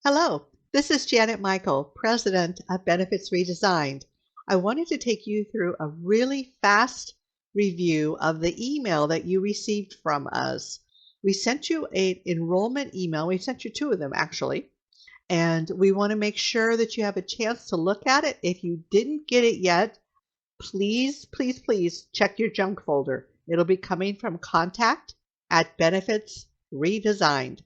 Hello, this is Janet Michael, President of Benefits Redesigned. I wanted to take you through a really fast review of the email that you received from us. We sent you an enrollment email. We sent you two of them actually, and we want to make sure that you have a chance to look at it. If you didn't get it yet, please check your junk folder. It'll be coming from contact at Benefits Redesigned.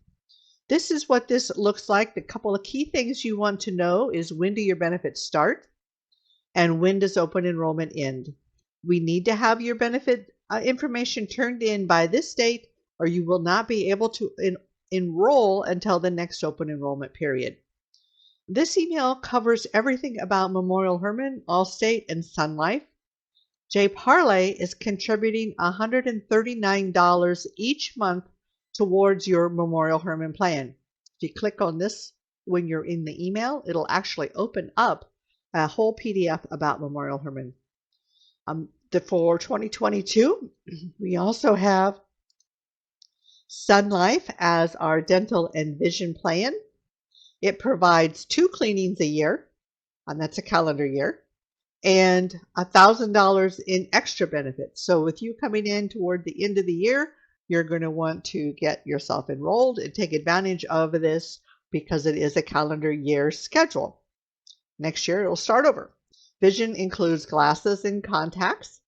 This is what this looks like. The couple of key things you want to know is when do your benefits start and when does open enrollment end. We need to have your benefit information turned in by this date or you will not be able to enroll until the next open enrollment period. This email covers everything about Memorial Hermann, Allstate, and Sun Life. Parle is contributing $139 each month towards your Memorial Hermann plan. If you click on this when you're in the email, it'll actually open up a whole PDF about Memorial Hermann. For 2022, we also have Sun Life as our dental and vision plan. It provides 2 cleanings a year, and that's a calendar year, and $1,000 in extra benefits. So with you coming in toward the end of the year, you're going to want to get yourself enrolled and take advantage of this because it is a calendar year schedule. Next year, it'll start over. Vision includes glasses and contacts.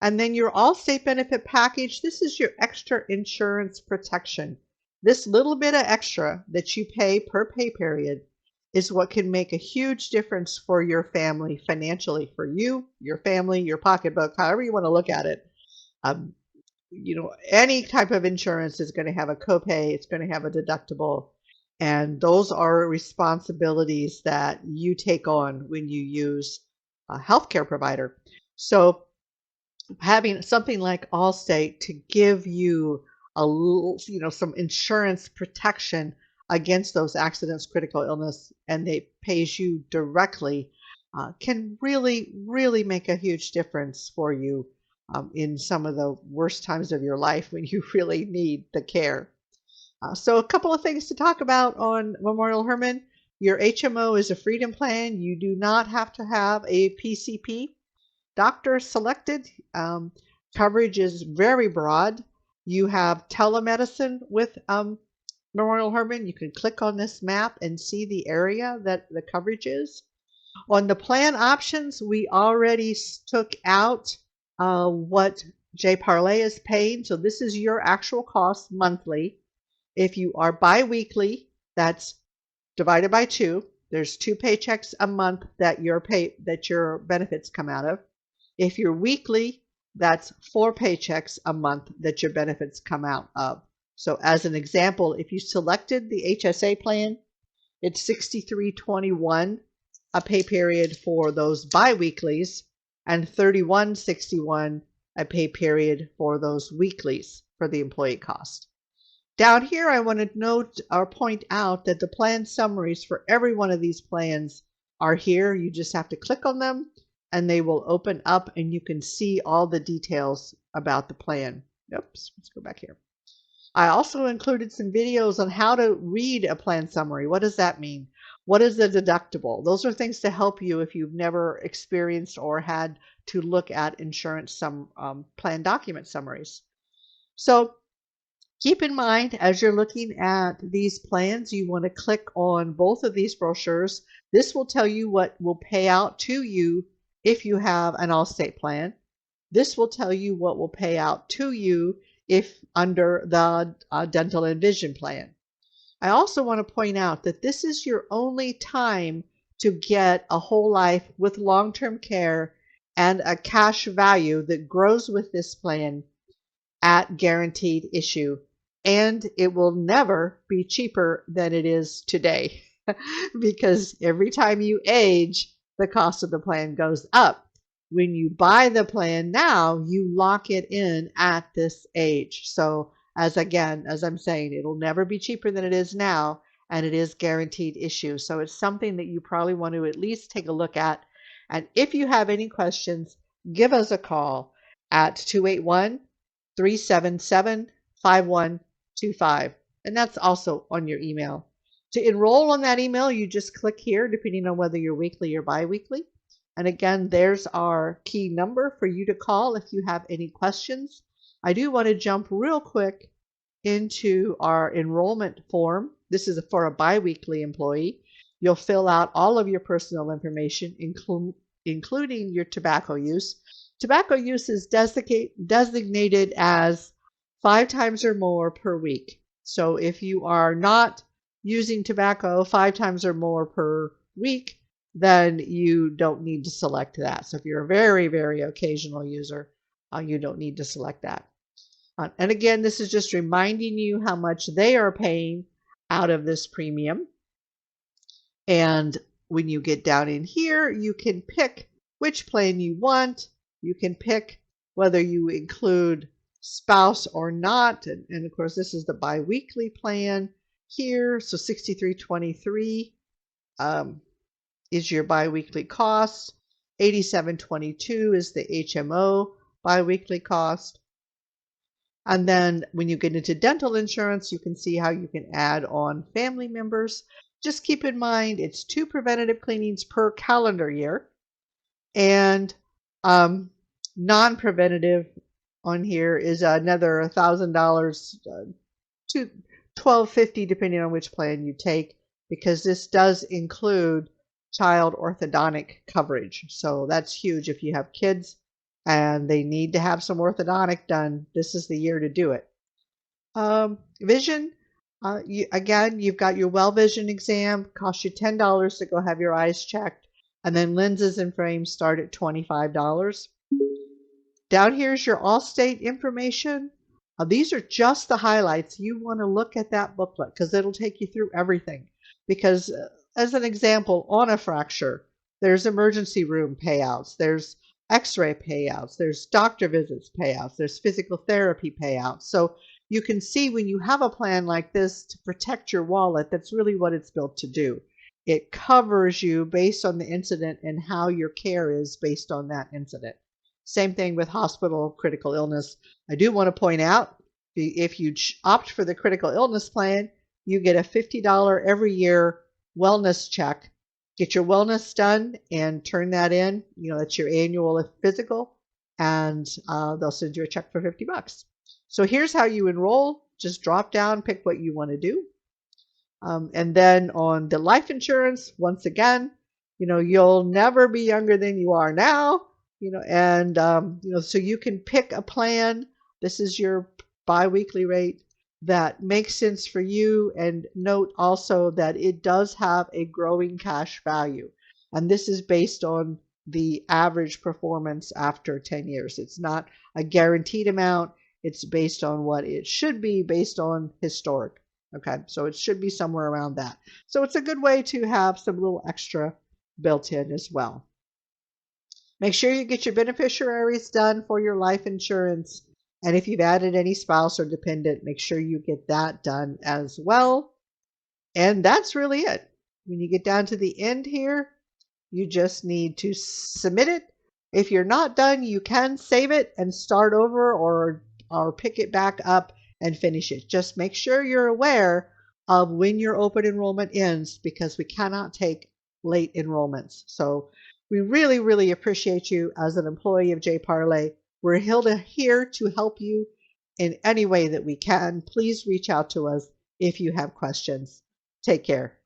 And then your Allstate benefit package, this is your extra insurance protection. This little bit of extra that you pay per pay period is what can make a huge difference for your family financially, for you, your family, your pocketbook, however you want to look at it. Any type of insurance is going to have a copay, it's going to have a deductible, and those are responsibilities that you take on when you use a healthcare provider. So having something like Allstate to give you a little, some insurance protection against those accidents, critical illness, and they pays you directly can really make a huge difference for you in some of the worst times of your life when you really need the care. So a couple of things to talk about on Memorial Hermann. Your HMO is a freedom plan. You do not have to have a PCP. Doctor selected. Coverage is very broad. You have telemedicine with Memorial Hermann. You can click on this map and see the area that the coverage is. On the plan options, we already took out what Parle is paying. So this is your actual cost monthly. If you are biweekly, that's divided by 2. There's 2 paychecks a month that your benefits come out of. If you're weekly, that's 4 paychecks a month that your benefits come out of. So as an example, if you selected the HSA plan, it's $63.21 a pay period for those biweeklies and $31.61 a pay period for those weeklies for the employee cost. Down here, I want to note or point out that the plan summaries for every one of these plans are here. You just have to click on them and they will open up and you can see all the details about the plan. Oops, let's go back here. I also included some videos on how to read a plan summary. What does that mean? What is the deductible? Those are things to help you if you've never experienced or had to look at insurance plan document summaries. So keep in mind, as you're looking at these plans, you want to click on both of these brochures. This will tell you what will pay out to you if you have an Allstate plan. This will tell you what will pay out to you if under the dental and vision plan. I also want to point out that this is your only time to get a whole life with long-term care and a cash value that grows with this plan at guaranteed issue. And it will never be cheaper than it is today because every time you age, the cost of the plan goes up. When you buy the plan now, you lock it in at this age. So as I'm saying, it'll never be cheaper than it is now, and it is guaranteed issue. So it's something that you probably want to at least take a look at. And if you have any questions, give us a call at 281-377-5125. And that's also on your email. To enroll on that email, you just click here, depending on whether you're weekly or biweekly. And again, there's our key number for you to call if you have any questions. I do want to jump real quick into our enrollment form. This is for a biweekly employee. You'll fill out all of your personal information, including your tobacco use. Tobacco use is designated as 5 times or more per week. So if you are not using tobacco 5 times or more per week, then you don't need to select that. So if you're a very, very occasional user, you don't need to select that. And again, this is just reminding you how much they are paying out of this premium. And when you get down in here, you can pick which plan you want. You can pick whether you include spouse or not. And of course, this is the biweekly plan here. So $63.23 is your biweekly cost. $87.22 is the HMO biweekly cost. And then when you get into dental insurance, you can see how you can add on family members. Just keep in mind, it's 2 preventative cleanings per calendar year. And non-preventative on here is another $1,000 to $1,250 depending on which plan you take, because this does include child orthodontic coverage. So that's huge. If you have kids and they need to have some orthodontic done, this is the year to do it. Vision, again, you've got your well vision exam, costs you $10 to go have your eyes checked, and then lenses and frames start at $25. Down here is your Allstate information. These are just the highlights. You want to look at that booklet because it'll take you through everything. Because as an example, on a fracture, there's emergency room payouts, there's x-ray payouts, there's doctor visits payouts, there's physical therapy payouts. So you can see when you have a plan like this to protect your wallet, that's really what it's built to do. It covers you based on the incident and how your care is based on that incident. Same thing with hospital critical illness. I do want to point out, if you opt for the critical illness plan, you get a $50 every year wellness check. Get your wellness done and turn that in. You know, that's your annual physical, and they'll send you a check for $50. So here's how you enroll. Just drop down, pick what you want to do. And then on the life insurance, once again, you know, you'll never be younger than you are now. You know, and you know, so you can pick a plan. This is your biweekly rate that makes sense for you. And note also that it does have a growing cash value, and this is based on the average performance after 10 years. It's not a guaranteed amount. It's based on what it should be based on historic. Okay, so it should be somewhere around that. So it's a good way to have some little extra built in as well. Make sure you get your beneficiaries done for your life insurance. And if you've added any spouse or dependent, make sure you get that done as well. And that's really it. When you get down to the end here, you just need to submit it. If you're not done, you can save it and start over, or pick it back up and finish it. Just make sure you're aware of when your open enrollment ends, because we cannot take late enrollments. So we really, really appreciate you as an employee of Parle. We're here to help you in any way that we can. Please reach out to us if you have questions. Take care.